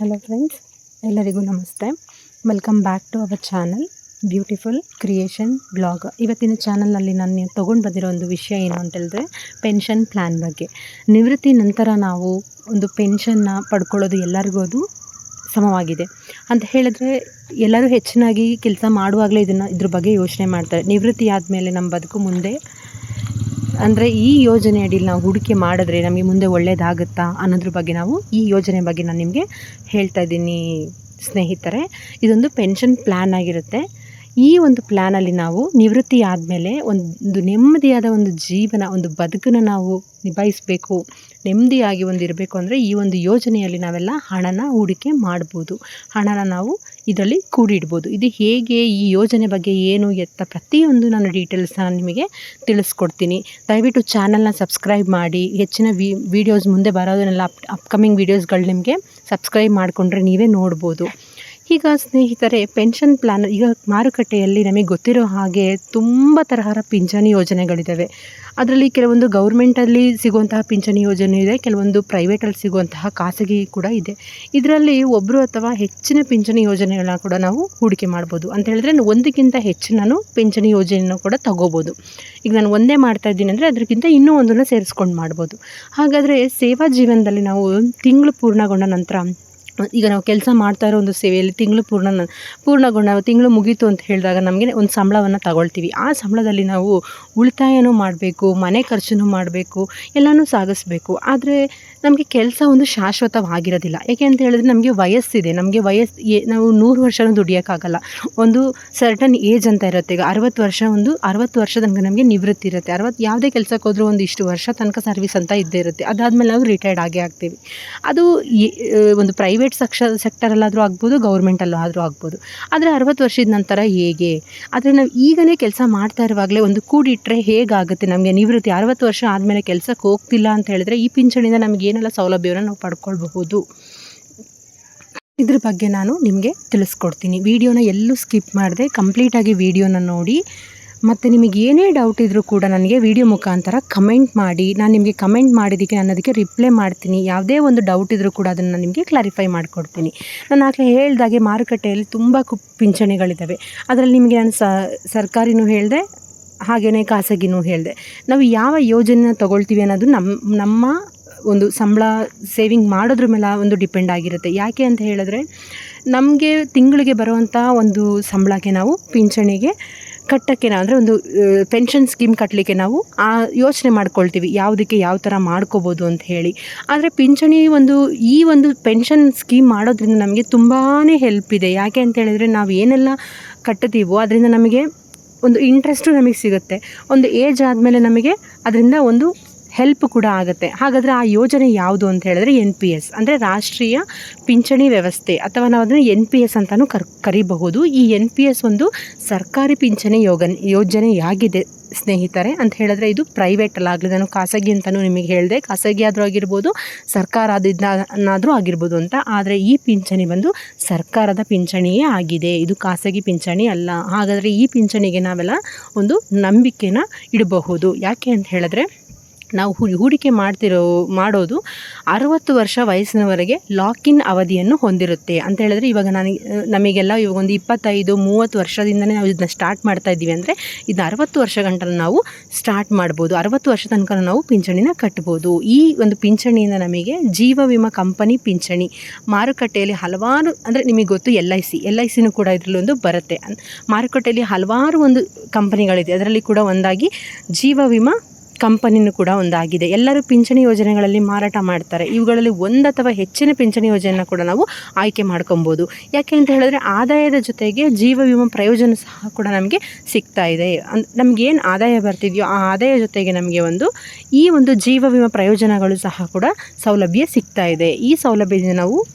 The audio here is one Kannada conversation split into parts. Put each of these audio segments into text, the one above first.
ಹಲೋ ಫ್ರೆಂಡ್ಸ್, ಎಲ್ಲರಿಗೂ ನಮಸ್ತೆ. Welcome back to our channel beautiful creation blog. ಇವತ್ತಿನ ಚಾನಲ್ನಲ್ಲಿ ನಾನು ತೊಗೊಂಡು ಬಂದಿರೋ ಒಂದು ವಿಷಯ ಏನು ಅಂತ ಹೇಳಿದ್ರೆ ಪೆನ್ಷನ್ ಪ್ಲ್ಯಾನ್ ಬಗ್ಗೆ. ನಿವೃತ್ತಿ ನಂತರ ನಾವು ಒಂದು ಪೆನ್ಷನ್ನ ಪಡ್ಕೊಳ್ಳೋದು ಎಲ್ಲರಿಗೂ ಅದು ಸಮವಾಗಿದೆ ಅಂತ ಹೇಳಿದ್ರೆ ಎಲ್ಲರೂ ಹೆಚ್ಚಿನಾಗಿ ಕೆಲಸ ಮಾಡುವಾಗಲೇ ಇದ್ರ ಬಗ್ಗೆ ಯೋಚನೆ ಮಾಡ್ತಾರೆ. ನಿವೃತ್ತಿ ಆದಮೇಲೆ ನಮ್ಮ ಬದುಕು ಮುಂದೆ ಅಂದರೆ ಈ ಯೋಜನೆ ಅಡಿಯಲ್ಲಿ ನಾವು ಹೂಡಿಕೆ ಮಾಡಿದ್ರೆ ನಮಗೆ ಮುಂದೆ ಒಳ್ಳೆಯದಾಗುತ್ತಾ ಅನ್ನೋದ್ರ ಬಗ್ಗೆ ಈ ಯೋಜನೆ ಬಗ್ಗೆ ನಾನು ನಿಮಗೆ ಹೇಳ್ತಾ ಇದ್ದೀನಿ ಸ್ನೇಹಿತರೆ. ಇದೊಂದು ಪೆನ್ಷನ್ ಪ್ಲ್ಯಾನ್ ಆಗಿರುತ್ತೆ. ಈ ಒಂದು ಪ್ಲ್ಯಾನಲ್ಲಿ ನಾವು ನಿವೃತ್ತಿ ಆದಮೇಲೆ ಒಂದು ನೆಮ್ಮದಿಯಾದ ಒಂದು ಜೀವನ, ಒಂದು ಬದುಕನ್ನು ನಾವು ನಿಭಾಯಿಸಬೇಕು, ನೆಮ್ಮದಿಯಾಗಿ ಇರಬೇಕು ಅಂದರೆ ಈ ಒಂದು ಯೋಜನೆಯಲ್ಲಿ ನಾವೆಲ್ಲ ಹಣನ ಹೂಡಿಕೆ ಮಾಡ್ಬೋದು. ಹಣನ ನಾವು ಇದರಲ್ಲಿ ಕೂಡಿಡ್ಬೋದು. ಇದು ಹೇಗೆ, ಈ ಯೋಜನೆ ಬಗ್ಗೆ ಏನು ಎತ್ತ ಪ್ರತಿಯೊಂದು ನಾನು ಡೀಟೇಲ್ಸ್ನ ನಿಮಗೆ ತಿಳಿಸ್ಕೊಡ್ತೀನಿ. ದಯವಿಟ್ಟು ಚಾನಲ್ನ ಸಬ್ಸ್ಕ್ರೈಬ್ ಮಾಡಿ. ಹೆಚ್ಚಿನ ವೀಡಿಯೋಸ್ ಮುಂದೆ ಬರೋದನ್ನೆಲ್ಲ ಅಪ್ಕಮಿಂಗ್ ವೀಡಿಯೋಸ್ಗಳು ನಿಮಗೆ ಸಬ್ಸ್ಕ್ರೈಬ್ ಮಾಡಿಕೊಂಡ್ರೆ ನೀವೇ ನೋಡ್ಬೋದು. ಈಗ ಸ್ನೇಹಿತರೆ, ಪೆನ್ಷನ್ ಪ್ಲ್ಯಾನ್ ಈಗ ಮಾರುಕಟ್ಟೆಯಲ್ಲಿ ನಮಗೆ ಗೊತ್ತಿರೋ ಹಾಗೆ ತುಂಬ ತರಹದ ಪಿಂಚಣಿ ಯೋಜನೆಗಳಿದ್ದಾವೆ. ಅದರಲ್ಲಿ ಕೆಲವೊಂದು ಗೌರ್ಮೆಂಟಲ್ಲಿ ಸಿಗುವಂತಹ ಪಿಂಚಣಿ ಯೋಜನೆ ಇದೆ, ಕೆಲವೊಂದು ಪ್ರೈವೇಟಲ್ಲಿ ಸಿಗುವಂತಹ ಖಾಸಗಿ ಕೂಡ ಇದೆ. ಇದರಲ್ಲಿ ಒಬ್ಬರು ಅಥವಾ ಹೆಚ್ಚಿನ ಪಿಂಚಣಿ ಯೋಜನೆಗಳನ್ನ ಕೂಡ ನಾವು ಹೂಡಿಕೆ ಮಾಡ್ಬೋದು. ಅಂತ ಹೇಳಿದ್ರೆ ಒಂದಕ್ಕಿಂತ ಹೆಚ್ಚು ನಾನು ಪಿಂಚಣಿ ಯೋಜನೆಯನ್ನು ಕೂಡ ತಗೋಬೋದು. ಈಗ ನಾನು ಒಂದೇ ಮಾಡ್ತಾ ಇದ್ದೀನಿ ಅಂದರೆ ಅದಕ್ಕಿಂತ ಇನ್ನೂ ಒಂದನ್ನು ಸೇರಿಸ್ಕೊಂಡು ಮಾಡ್ಬೋದು. ಹಾಗಾದರೆ ಸೇವಾ ಜೀವನದಲ್ಲಿ ನಾವು ತಿಂಗಳು ಪೂರ್ಣಗೊಂಡ ನಂತರ, ಈಗ ನಾವು ಕೆಲಸ ಮಾಡ್ತಾ ಇರೋ ಒಂದು ಸೇವೆಯಲ್ಲಿ ತಿಂಗಳು ಪೂರ್ಣಗೊಂಡ ತಿಂಗಳು ಮುಗೀತು ಅಂತ ಹೇಳಿದಾಗ ನಮಗೆ ಒಂದು ಸಂಬಳವನ್ನು ತಗೊಳ್ತೀವಿ. ಆ ಸಂಬಳದಲ್ಲಿ ನಾವು ಉಳಿತಾಯನೂ ಮಾಡಬೇಕು, ಮನೆ ಖರ್ಚು ಮಾಡಬೇಕು, ಎಲ್ಲನೂ ಸಾಗಿಸ್ಬೇಕು. ಆದರೆ ನಮಗೆ ಕೆಲಸ ಒಂದು ಶಾಶ್ವತವಾಗಿರೋದಿಲ್ಲ. ಏಕೆ ಅಂತ ಹೇಳಿದ್ರೆ ನಮಗೆ ವಯಸ್ಸಿದೆ. ನಾವು 100 ವರ್ಷನೂ ದುಡಿಯೋಕ್ಕಾಗಲ್ಲ. ಒಂದು ಸರ್ಟನ್ ಏಜ್ ಅಂತ ಇರುತ್ತೆ. ಈಗ 60 ವರ್ಷ ತನಕ ನಮಗೆ ನಿವೃತ್ತಿ ಇರುತ್ತೆ. ಯಾವುದೇ ಕೆಲಸಕ್ಕೆ ಹೋದರೂ ಒಂದು ಇಷ್ಟು ವರ್ಷ ತನಕ ಸರ್ವಿಸ್ ಅಂತ ಇದ್ದೇ ಇರುತ್ತೆ. ಅದಾದಮೇಲೆ ನಾವು ರಿಟೈರ್ಡ್ ಆಗೇ ಆಗ್ತೀವಿ. ಅದು ಒಂದು ಪ್ರೈವೇಟ್ ಸೆಕ್ಟರಲ್ಲಾದರೂ ಆಗ್ಬೋದು, ಗೌರ್ಮೆಂಟಲ್ಲೂ ಆದರೂ ಆಗ್ಬೋದು. ಆದರೆ 60 ವರ್ಷದ ನಂತರ ಹೇಗೆ? ಆದರೆ ನಾವು ಈಗಲೇ ಕೆಲಸ ಮಾಡ್ತಾ ಇರುವಾಗಲೇ ಒಂದು ಕೂಡಿಟ್ಟರೆ ಹೇಗಾಗುತ್ತೆ ನಮಗೆ ನಿವೃತ್ತಿ? 60 ವರ್ಷ ಆದಮೇಲೆ ಕೆಲಸಕ್ಕೆ ಹೋಗ್ತಿಲ್ಲ ಅಂತ ಹೇಳಿದ್ರೆ ಈ ಪಿಂಚಣಿಯಿಂದ ನಮಗೆ ಏನೆಲ್ಲ ಸೌಲಭ್ಯವನ್ನು ನಾವು ಪಡ್ಕೊಳ್ಬಹುದು, ಇದ್ರ ಬಗ್ಗೆ ನಾನು ನಿಮಗೆ ತಿಳಿಸ್ಕೊಡ್ತೀನಿ. ವಿಡಿಯೋನ ಎಲ್ಲೂ ಸ್ಕಿಪ್ ಮಾಡದೆ ಕಂಪ್ಲೀಟಾಗಿ ವಿಡಿಯೋನ ನೋಡಿ. ಮತ್ತು ನಿಮಗೆ ಏನೇ ಡೌಟ್ ಇದ್ದರೂ ಕೂಡ ನನಗೆ ವಿಡಿಯೋ ಮುಖಾಂತರ ಕಮೆಂಟ್ ಮಾಡಿ. ನಾನು ನಿಮಗೆ ಕಮೆಂಟ್ ಮಾಡಿದ್ದಕ್ಕೆ ನಾನು ಅದಕ್ಕೆ ರಿಪ್ಲೈ ಮಾಡ್ತೀನಿ. ಯಾವುದೇ ಒಂದು ಡೌಟ್ ಇದ್ದರೂ ಕೂಡ ಅದನ್ನು ನಿಮಗೆ ಕ್ಲಾರಿಫೈ ಮಾಡಿಕೊಡ್ತೀನಿ. ನಾನು ಆಗಲೇ ಹೇಳ್ದಾಗೆ ಮಾರುಕಟ್ಟೆಯಲ್ಲಿ ತುಂಬ ಪಿಂಚಣಿಗಳಿದ್ದಾವೆ. ಅದರಲ್ಲಿ ನಿಮಗೆ ನಾನು ಸರ್ಕಾರಿನೂ ಹೇಳಿದೆ, ಹಾಗೆಯೇ ಖಾಸಗಿನೂ ಹೇಳಿದೆ. ನಾವು ಯಾವ ಯೋಜನೆನ ತೊಗೊಳ್ತೀವಿ ಅನ್ನೋದು ನಮ್ಮ ಒಂದು ಸಂಬಳ ಸೇವಿಂಗ್ ಮಾಡೋದ್ರ ಮೇಲೆ ಒಂದು ಡಿಪೆಂಡ್ ಆಗಿರುತ್ತೆ. ಯಾಕೆ ಅಂತ ಹೇಳಿದ್ರೆ ನಮಗೆ ತಿಂಗಳಿಗೆ ಬರುವಂಥ ಒಂದು ಸಂಬಳಕ್ಕೆ ನಾವು ಪಿಂಚಣಿಗೆ ಕಟ್ಟೋಕ್ಕೆ ಅಂದರೆ ಒಂದು ಪೆನ್ಷನ್ ಸ್ಕೀಮ್ ಕಟ್ಟಲಿಕ್ಕೆ ನಾವು ಯೋಚನೆ ಮಾಡ್ಕೊಳ್ತೀವಿ, ಯಾವುದಕ್ಕೆ ಯಾವ ಥರ ಮಾಡ್ಕೋಬೋದು ಅಂತ ಹೇಳಿ. ಆದರೆ ಪಿಂಚಣಿ ಈ ಒಂದು ಪೆನ್ಷನ್ ಸ್ಕೀಮ್ ಮಾಡೋದ್ರಿಂದ ನಮಗೆ ತುಂಬಾ ಹೆಲ್ಪ್ ಇದೆ. ಯಾಕೆ ಅಂತ ಹೇಳಿದ್ರೆ ನಾವು ಏನೆಲ್ಲ ಕಟ್ಟುತ್ತೀವೋ ಅದರಿಂದ ನಮಗೆ ಒಂದು ಇಂಟ್ರೆಸ್ಟು ನಮಗೆ ಸಿಗುತ್ತೆ. ಒಂದು ಏಜ್ ಆದಮೇಲೆ ನಮಗೆ ಅದರಿಂದ ಒಂದು ಹೆಲ್ಪ್ ಕೂಡ ಆಗುತ್ತೆ. ಹಾಗಾದರೆ ಆ ಯೋಜನೆ ಯಾವುದು ಅಂತ ಹೇಳಿದ್ರೆ NPS ಅಂದರೆ ರಾಷ್ಟ್ರೀಯ ಪಿಂಚಣಿ ವ್ಯವಸ್ಥೆ, ಅಥವಾ ನಾವು ಅದನ್ನು NPS ಅಂತಲೂ ಕರಿಬಹುದು. ಈ NPS ಒಂದು ಸರ್ಕಾರಿ ಪಿಂಚಣಿ ಯೋಜನೆಯಾಗಿದೆ ಸ್ನೇಹಿತರೆ. ಅಂತ ಹೇಳಿದ್ರೆ ಇದು ಪ್ರೈವೇಟಲ್ಲಾಗಲಿ, ನಾನು ಖಾಸಗಿ ಅಂತಲೂ ನಿಮಗೆ ಹೇಳಿದೆ, ಖಾಸಗಿ ಆದರೂ ಆಗಿರ್ಬೋದು, ಸರ್ಕಾರದಿಂದಾದರೂ ಆಗಿರ್ಬೋದು ಅಂತ. ಆದರೆ ಈ ಪಿಂಚಣಿ ಸರ್ಕಾರದ ಪಿಂಚಣಿಯೇ ಆಗಿದೆ, ಇದು ಖಾಸಗಿ ಪಿಂಚಣಿ ಅಲ್ಲ. ಹಾಗಾದರೆ ಈ ಪಿಂಚಣಿಗೆ ನಾವೆಲ್ಲ ಒಂದು ನಂಬಿಕೆನ ಇಡಬಹುದು. ಯಾಕೆ ಅಂತ ಹೇಳಿದ್ರೆ ನಾವು ಹೂಡಿಕೆ ಮಾಡೋದು 60 ವರ್ಷ ವಯಸ್ಸಿನವರೆಗೆ ಲಾಕಿನ್ ಅವಧಿಯನ್ನು ಹೊಂದಿರುತ್ತೆ. ಅಂತ ಹೇಳಿದ್ರೆ ಇವಾಗ ನಮಗೆಲ್ಲ ಇವಾಗ ಒಂದು 25-30 ವರ್ಷದಿಂದನೇ ನಾವು ಇದನ್ನ ಸ್ಟಾರ್ಟ್ ಮಾಡ್ತಾ ಇದ್ದೀವಿ ಅಂದರೆ ಇದು 60 ವರ್ಷ ಗಂಟಲು ನಾವು ಸ್ಟಾರ್ಟ್ ಮಾಡ್ಬೋದು. 60 ವರ್ಷ ತನಕ ನಾವು ಪಿಂಚಣಿನ ಕಟ್ಬೋದು. ಈ ಒಂದು ಪಿಂಚಣಿಯಿಂದ ನಮಗೆ ಜೀವ ವಿಮಾ ಕಂಪನಿ ಪಿಂಚಣಿ ಮಾರುಕಟ್ಟೆಯಲ್ಲಿ ಹಲವಾರು, ಅಂದರೆ ನಿಮಗೆ ಗೊತ್ತು LICನೂ ಕೂಡ ಇದರಲ್ಲಿ ಒಂದು ಬರುತ್ತೆ. ಮಾರುಕಟ್ಟೆಯಲ್ಲಿ ಹಲವಾರು ಒಂದು ಕಂಪನಿಗಳಿದೆ. ಅದರಲ್ಲಿ ಕೂಡ ಒಂದಾಗಿ ಜೀವ ವಿಮಾ ಕಂಪನಿನೂ ಕೂಡ ಒಂದಾಗಿದೆ. ಎಲ್ಲರೂ ಪಿಂಚಣಿ ಯೋಜನೆಗಳಲ್ಲಿ ಮಾರಾಟ ಮಾಡ್ತಾರೆ. ಇವುಗಳಲ್ಲಿ ಒಂದು ಅಥವಾ ಹೆಚ್ಚಿನ ಪಿಂಚಣಿ ಯೋಜನೆಯನ್ನು ಕೂಡ ನಾವು ಆಯ್ಕೆ ಮಾಡ್ಕೊಬೋದು. ಯಾಕೆ ಅಂತ ಹೇಳಿದ್ರೆ ಆದಾಯದ ಜೊತೆಗೆ ಜೀವ ವಿಮಾ ಪ್ರಯೋಜನ ಸಹ ಕೂಡ ನಮಗೆ ಸಿಗ್ತಾ ಇದೆ. ನಮಗೇನು ಆದಾಯ ಬರ್ತಿದೆಯೋ ಆ ಆದಾಯ ಜೊತೆಗೆ ನಮಗೆ ಈ ಒಂದು ಜೀವ ವಿಮಾ ಪ್ರಯೋಜನಗಳು ಸಹ ಕೂಡ ಸೌಲಭ್ಯ ಸಿಗ್ತಾ ಇದೆ. ಈ ಸೌಲಭ್ಯದಿಂದ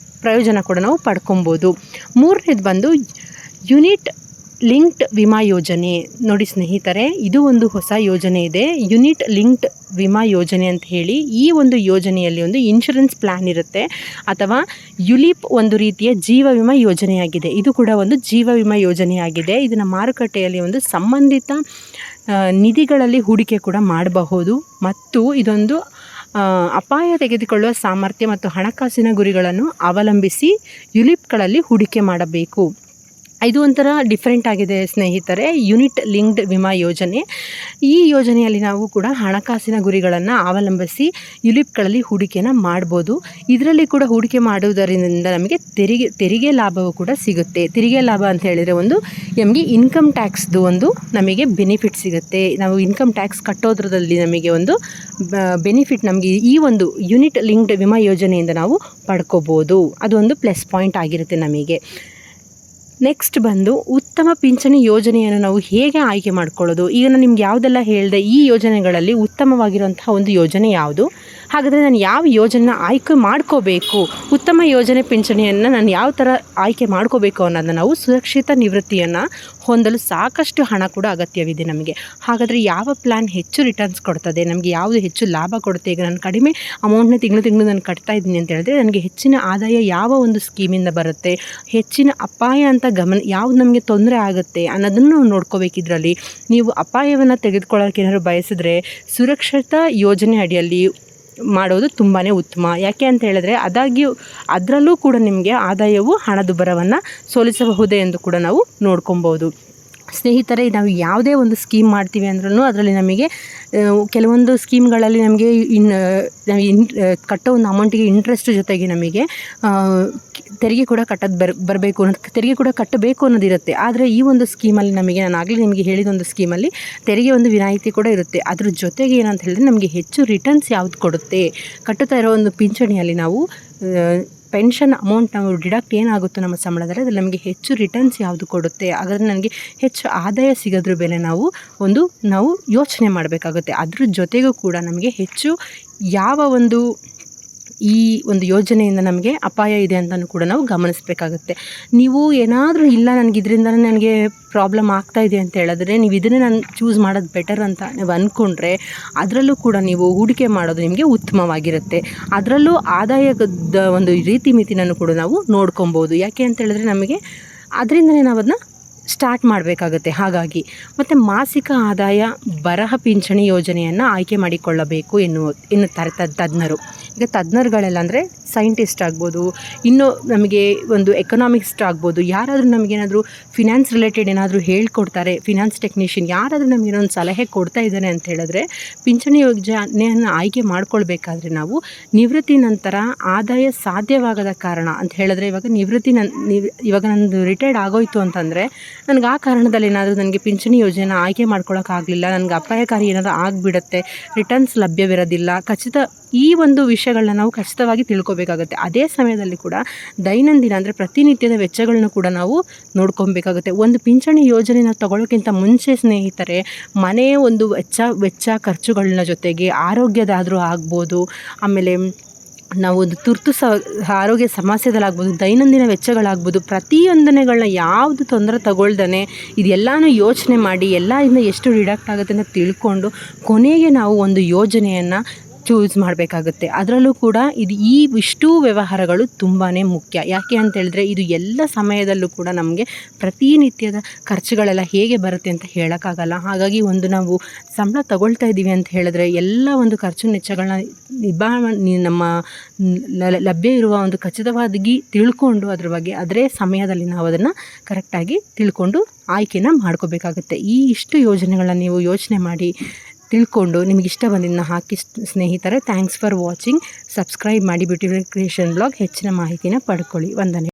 ಪ್ರಯೋಜನ ಕೂಡ ನಾವು ಪಡ್ಕೊಬೋದು. ಮೂರನೇದು ಯೂನಿಟ್ ಲಿಂಕ್ಡ್ ವಿಮಾ ಯೋಜನೆ. ನೋಡಿ ಸ್ನೇಹಿತರೆ, ಇದು ಒಂದು ಹೊಸ ಯೋಜನೆ ಇದೆ, ಯೂನಿಟ್ ಲಿಂಕ್ಡ್ ವಿಮಾ ಯೋಜನೆ ಅಂತ ಹೇಳಿ. ಈ ಒಂದು ಯೋಜನೆಯಲ್ಲಿ ಒಂದು ಇನ್ಶೂರೆನ್ಸ್ ಪ್ಲ್ಯಾನ್ ಇರುತ್ತೆ, ಅಥವಾ ಯುಲಿಪ್ ಒಂದು ರೀತಿಯ ಜೀವ ವಿಮಾ ಯೋಜನೆಯಾಗಿದೆ. ಇದು ಕೂಡ ಒಂದು ಜೀವ ವಿಮಾ ಯೋಜನೆಯಾಗಿದೆ. ಇದನ್ನು ಮಾರುಕಟ್ಟೆಯಲ್ಲಿ ಒಂದು ಸಂಬಂಧಿತ ನಿಧಿಗಳಲ್ಲಿ ಹೂಡಿಕೆ ಕೂಡ ಮಾಡಬಹುದು. ಮತ್ತು ಇದೊಂದು ಅಪಾಯ ತೆಗೆದುಕೊಳ್ಳುವ ಸಾಮರ್ಥ್ಯ ಮತ್ತು ಹಣಕಾಸಿನ ಗುರಿಗಳನ್ನು ಅವಲಂಬಿಸಿ ಯುಲಿಪ್ಗಳಲ್ಲಿ ಹೂಡಿಕೆ ಮಾಡಬೇಕು. ಇದು ಒಂಥರ ಡಿಫ್ರೆಂಟ್ ಆಗಿದೆ ಸ್ನೇಹಿತರೆ. ಯೂನಿಟ್ ಲಿಂಕ್ಡ್ ವಿಮಾ ಯೋಜನೆ. ಈ ಯೋಜನೆಯಲ್ಲಿ ನಾವು ಕೂಡ ಹಣಕಾಸಿನ ಗುರಿಗಳನ್ನು ಅವಲಂಬಿಸಿ ಯುಲಿಪ್ಗಳಲ್ಲಿ ಹೂಡಿಕೆನ ಮಾಡ್ಬೋದು. ಇದರಲ್ಲಿ ಕೂಡ ಹೂಡಿಕೆ ಮಾಡುವುದರಿಂದ ನಮಗೆ ತೆರಿಗೆ ಲಾಭವೂ ಕೂಡ ಸಿಗುತ್ತೆ. ತೆರಿಗೆ ಲಾಭ ಅಂತ ಹೇಳಿದರೆ ನಮಗೆ ಇನ್ಕಮ್ ಟ್ಯಾಕ್ಸ್ದು ನಮಗೆ ಬೆನಿಫಿಟ್ ಸಿಗುತ್ತೆ. ನಾವು ಇನ್ಕಮ್ ಟ್ಯಾಕ್ಸ್ ಕಟ್ಟೋದ್ರಲ್ಲಿ ನಮಗೆ ಬೆನಿಫಿಟ್ ನಮಗೆ ಈ ಯೂನಿಟ್ ಲಿಂಕ್ಡ್ ವಿಮಾ ಯೋಜನೆಯಿಂದ ನಾವು ಪಡ್ಕೋಬೋದು. ಅದು ಪ್ಲಸ್ ಪಾಯಿಂಟ್ ಆಗಿರುತ್ತೆ ನಮಗೆ. ನೆಕ್ಸ್ಟ್ ಉತ್ತಮ ಪಿಂಚಣಿ ಯೋಜನೆಯನ್ನು ನಾವು ಹೇಗೆ ಆಯ್ಕೆ ಮಾಡ್ಕೊಳ್ಳೋದು. ಈಗ ನಾನು ನಿಮ್ಗೆ ಯಾವುದೆಲ್ಲ ಹೇಳಿದೆ, ಈ ಯೋಜನೆಗಳಲ್ಲಿ ಉತ್ತಮವಾಗಿರುವಂತಹ ಯೋಜನೆ ಯಾವುದು, ಹಾಗಾದರೆ ನಾನು ಯಾವ ಯೋಜನೆನ ಆಯ್ಕೆ ಮಾಡ್ಕೋಬೇಕು, ಉತ್ತಮ ಯೋಜನೆ ಪಿಂಚಣಿಯನ್ನು ನಾನು ಯಾವ ಥರ ಆಯ್ಕೆ ಮಾಡ್ಕೋಬೇಕು ಅನ್ನೋದನ್ನ ನಾವು ಸುರಕ್ಷಿತ ನಿವೃತ್ತಿಯನ್ನು ಹೊಂದಲು ಸಾಕಷ್ಟು ಹಣ ಕೂಡ ಅಗತ್ಯವಿದೆ ನಮಗೆ. ಹಾಗಾದರೆ ಯಾವ ಪ್ಲ್ಯಾನ್ ಹೆಚ್ಚು ರಿಟರ್ನ್ಸ್ ಕೊಡ್ತದೆ, ನಮಗೆ ಯಾವುದು ಹೆಚ್ಚು ಲಾಭ ಕೊಡುತ್ತೆ. ಈಗ ನಾನು ಕಡಿಮೆ ಅಮೌಂಟ್ನ ತಿಂಗಳು ನಾನು ಕಟ್ತಾ ಇದ್ದೀನಿ ಅಂತ ಹೇಳಿದ್ರೆ ನನಗೆ ಹೆಚ್ಚಿನ ಆದಾಯ ಯಾವ ಸ್ಕೀಮಿಂದ ಬರುತ್ತೆ, ಹೆಚ್ಚಿನ ಅಪಾಯ ಅಂತ ಯಾವುದು ನಮಗೆ ತೊಂದರೆ ಆಗುತ್ತೆ ಅನ್ನೋದನ್ನು ನೋಡ್ಕೋಬೇಕು. ಇದರಲ್ಲಿ ನೀವು ಅಪಾಯವನ್ನು ತೆಗೆದುಕೊಳ್ಳೋಕೆ ಏನಾದ್ರು ಬಯಸಿದ್ರೆ ಸುರಕ್ಷಿತ ಯೋಜನೆ ಅಡಿಯಲ್ಲಿ ಮಾಡೋದು ತುಂಬಾ ಉತ್ತಮ. ಯಾಕೆ ಅಂತ ಹೇಳಿದ್ರೆ ಅದರಲ್ಲೂ ಕೂಡ ನಿಮಗೆ ಆದಾಯವು ಹಣದುಬ್ಬರವನ್ನು ಸೋಲಿಸಬಹುದೇ ಎಂದು ಕೂಡ ನಾವು ನೋಡ್ಕೊಬೋದು. ಸ್ನೇಹಿತರೆ, ನಾವು ಯಾವುದೇ ಸ್ಕೀಮ್ ಮಾಡ್ತೀವಿ ಅಂದ್ರೂ ಅದರಲ್ಲಿ ನಮಗೆ ಕೆಲವೊಂದು ಸ್ಕೀಮ್ಗಳಲ್ಲಿ ನಮಗೆ ನಾವು ಕಟ್ಟೋ ಅಮೌಂಟಿಗೆ ಇಂಟ್ರೆಸ್ಟ್ ಜೊತೆಗೆ ನಮಗೆ ತೆರಿಗೆ ಕೂಡ ಬರಬೇಕು ತೆರಿಗೆ ಕೂಡ ಕಟ್ಟಬೇಕು ಅನ್ನೋದಿರುತ್ತೆ. ಆದರೆ ಈ ಸ್ಕೀಮಲ್ಲಿ ನಮಗೆ ನಾನು ಆಗಲೇ ನಿಮಗೆ ಹೇಳಿದ ಸ್ಕೀಮಲ್ಲಿ ತೆರಿಗೆ ವಿನಾಯಿತಿ ಕೂಡ ಇರುತ್ತೆ. ಅದ್ರ ಜೊತೆಗೆ ಏನಂತ ಹೇಳಿದ್ರೆ ನಮಗೆ ಹೆಚ್ಚು ರಿಟರ್ನ್ಸ್ ಯಾವುದು ಕೊಡುತ್ತೆ, ಕಟ್ಟುತ್ತಾ ಇರೋ ಪಂಚಣಿಯಲ್ಲಿ ನಾವು ಪೆನ್ಷನ್ ಅಮೌಂಟ್ ನಾವು ಡಿಡಕ್ಟ್ ಏನಾಗುತ್ತೋ ನಮ್ಮ ಸಂಬಳದಲ್ಲಿ ಅದ್ರಲ್ಲಿ ನಮಗೆ ಹೆಚ್ಚು ರಿಟರ್ನ್ಸ್ ಯಾವುದು ಕೊಡುತ್ತೆ, ಹಾಗಾದರೆ ನನಗೆ ಹೆಚ್ಚು ಆದಾಯ ಸಿಗೋದ್ರ ಬೆಲೆ ನಾವು ಯೋಚನೆ ಮಾಡಬೇಕಾಗುತ್ತೆ. ಅದ್ರ ಜೊತೆಗೂ ಕೂಡ ನಮಗೆ ಹೆಚ್ಚು ಯಾವ ಈ ಯೋಜನೆಯಿಂದ ನಮಗೆ ಅಪಾಯ ಇದೆ ಅಂತಲೂ ಕೂಡ ನಾವು ಗಮನಿಸಬೇಕಾಗುತ್ತೆ. ನೀವು ಏನಾದರೂ ಇಲ್ಲ ನನಗೆ ಪ್ರಾಬ್ಲಮ್ ಆಗ್ತಾ ಇದೆ ಅಂತ ಹೇಳಿದ್ರೆ ನೀವು ಇದನ್ನೇ ನಾನು ಚೂಸ್ ಮಾಡೋದು ಬೆಟರ್ ಅಂತ ನೀವು ಅಂದ್ಕೊಂಡ್ರೆ ಅದರಲ್ಲೂ ಕೂಡ ನೀವು ಹೂಡಿಕೆ ಮಾಡೋದು ನಿಮಗೆ ಉತ್ತಮವಾಗಿರುತ್ತೆ. ಅದರಲ್ಲೂ ಆದಾಯದ ರೀತಿ ಮಿತಿನೂ ಕೂಡ ನಾವು ನೋಡ್ಕೊಬೋದು. ಯಾಕೆ ಅಂತ ಹೇಳಿದ್ರೆ ನಮಗೆ ಅದರಿಂದನೇ ನಾವು ಅದನ್ನ ಸ್ಟಾರ್ಟ್ ಮಾಡಬೇಕಾಗುತ್ತೆ. ಹಾಗಾಗಿ ಮತ್ತು ಮಾಸಿಕ ಆದಾಯ ಬರಹ ಪಿಂಚಣಿ ಯೋಜನೆಯನ್ನು ಆಯ್ಕೆ ಮಾಡಿಕೊಳ್ಳಬೇಕು ಎನ್ನುತ್ತಾರೆ ತಜ್ಞರು. ಈಗ ತಜ್ಞರುಗಳೆಲ್ಲ ಅಂದರೆ ಸೈಂಟಿಸ್ಟ್ ಆಗ್ಬೋದು, ಇನ್ನೂ ನಮಗೆ ಎಕನಾಮಿಕ್ಸ್ಟ್ ಆಗ್ಬೋದು, ಯಾರಾದರೂ ನಮಗೇನಾದರೂ ಫಿನಾನ್ಸ್ ರಿಲೇಟೆಡ್ ಏನಾದರೂ ಹೇಳ್ಕೊಡ್ತಾರೆ, ಫಿನಾನ್ಸ್ ಟೆಕ್ನಿಷಿಯನ್ ಯಾರಾದರೂ ನಮಗೇನೋ ಸಲಹೆ ಕೊಡ್ತಾ ಇದ್ದಾರೆ ಅಂತ ಹೇಳಿದ್ರೆ ಪಿಂಚಣಿ ಯೋಜನೆಯನ್ನು ಆಯ್ಕೆ ಮಾಡ್ಕೊಳ್ಬೇಕಾದ್ರೆ ನಾವು ನಿವೃತ್ತಿ ನಂತರ ಆದಾಯ ಸಾಧ್ಯವಾಗದ ಕಾರಣ ಅಂತ ಹೇಳಿದ್ರೆ ಇವಾಗ ನಂದು ರಿಟೈರ್ಡ್ ಆಗೋಯ್ತು ಅಂತಂದರೆ ನನಗೆ ಆ ಕಾರಣದಲ್ಲಿ ಏನಾದರೂ ನನಗೆ ಪಿಂಚಣಿ ಯೋಜನೆನ ಆಯ್ಕೆ ಮಾಡ್ಕೊಳ್ಳೋಕ್ಕಾಗಲಿಲ್ಲ, ನನಗೆ ಅಪಾಯಕಾರಿ ಏನಾದರೂ ಆಗಿಬಿಡುತ್ತೆ, ರಿಟರ್ನ್ಸ್ ಲಭ್ಯವಿರೋದಿಲ್ಲ, ಈ ವಿಷಯಗಳನ್ನ ನಾವು ಖಚಿತವಾಗಿ ತಿಳ್ಕೊಬೇಕಾಗುತ್ತೆ. ಅದೇ ಸಮಯದಲ್ಲಿ ಕೂಡ ದೈನಂದಿನ ಅಂದರೆ ಪ್ರತಿನಿತ್ಯದ ವೆಚ್ಚಗಳನ್ನ ಕೂಡ ನಾವು ನೋಡ್ಕೊಬೇಕಾಗುತ್ತೆ. ಪಿಂಚಣಿ ಯೋಜನೆ ನಾವು ತಗೊಳ್ಳೋಕ್ಕಿಂತ ಮುಂಚೆ ಸ್ನೇಹಿತರೆ ಮನೆಯ ವೆಚ್ಚ ಖರ್ಚುಗಳನ್ನ ಜೊತೆಗೆ ಆರೋಗ್ಯದಾದರೂ ಆಗ್ಬೋದು, ಆಮೇಲೆ ನಾವು ತುರ್ತು ಆರೋಗ್ಯ ಸಮಸ್ಯೆಗಳಾಗ್ಬೋದು, ದೈನಂದಿನ ವೆಚ್ಚಗಳಾಗ್ಬೋದು, ಪ್ರತಿಯೊಂದನೆಗಳನ್ನ ಯಾವುದು ತೊಂದರೆ ತಗೊಳ್ದೇ ಇದೆಲ್ಲನೂ ಯೋಚನೆ ಮಾಡಿ ಇಂದ ಎಷ್ಟು ಡಿಡಕ್ಟ್ ಆಗುತ್ತೆ ಅಂತ ತಿಳ್ಕೊಂಡು ಕೊನೆಗೆ ನಾವು ಯೋಜನೆಯನ್ನು ಚೂಸ್ ಮಾಡಬೇಕಾಗುತ್ತೆ. ಅದರಲ್ಲೂ ಕೂಡ ಇಷ್ಟು ವ್ಯವಹಾರಗಳು ತುಂಬಾ ಮುಖ್ಯ. ಯಾಕೆ ಅಂತ ಹೇಳಿದ್ರೆ ಇದು ಎಲ್ಲ ಸಮಯದಲ್ಲೂ ಕೂಡ ನಮಗೆ ಪ್ರತಿನಿತ್ಯದ ಖರ್ಚುಗಳೆಲ್ಲ ಹೇಗೆ ಬರುತ್ತೆ ಅಂತ ಹೇಳೋಕ್ಕಾಗಲ್ಲ. ಹಾಗಾಗಿ ನಾವು ಸಂಬಳ ತಗೊಳ್ತಾ ಇದ್ದೀವಿ ಅಂತ ಹೇಳಿದ್ರೆ ಎಲ್ಲ ಖರ್ಚು ವೆಚ್ಚಗಳನ್ನ ನಮ್ಮ ಲಭ್ಯ ಇರುವ ಖಚಿತವಾಗಿ ತಿಳ್ಕೊಂಡು ಅದ್ರ ಬಗ್ಗೆ ಅದೇ ಸಮಯದಲ್ಲಿ ನಾವು ಅದನ್ನು ಕರೆಕ್ಟಾಗಿ ತಿಳ್ಕೊಂಡು ಆಯ್ಕೆನ ಮಾಡ್ಕೋಬೇಕಾಗುತ್ತೆ. ಇಷ್ಟು ಯೋಜನೆಗಳನ್ನ ನೀವು ಯೋಚನೆ ಮಾಡಿ ತಿಳ್ಕೊಂಡು ನಿಮಗೆ ಇಷ್ಟ ಬಂದಿದ್ದನ್ನ ಹಾಕಿ ಸ್ನೇಹಿತರೆ. Thanks for watching. ಸಬ್ಸ್ಕ್ರೈಬ್ ಮಾಡಿ ಬ್ಯೂಟಿಫುಲ್ ಕ್ರಿಯೇಷನ್ ಬ್ಲಾಗ್. ಹೆಚ್ಚಿನ ಮಾಹಿತಿನ ಪಡ್ಕೊಳ್ಳಿ. ವಂದನೆ.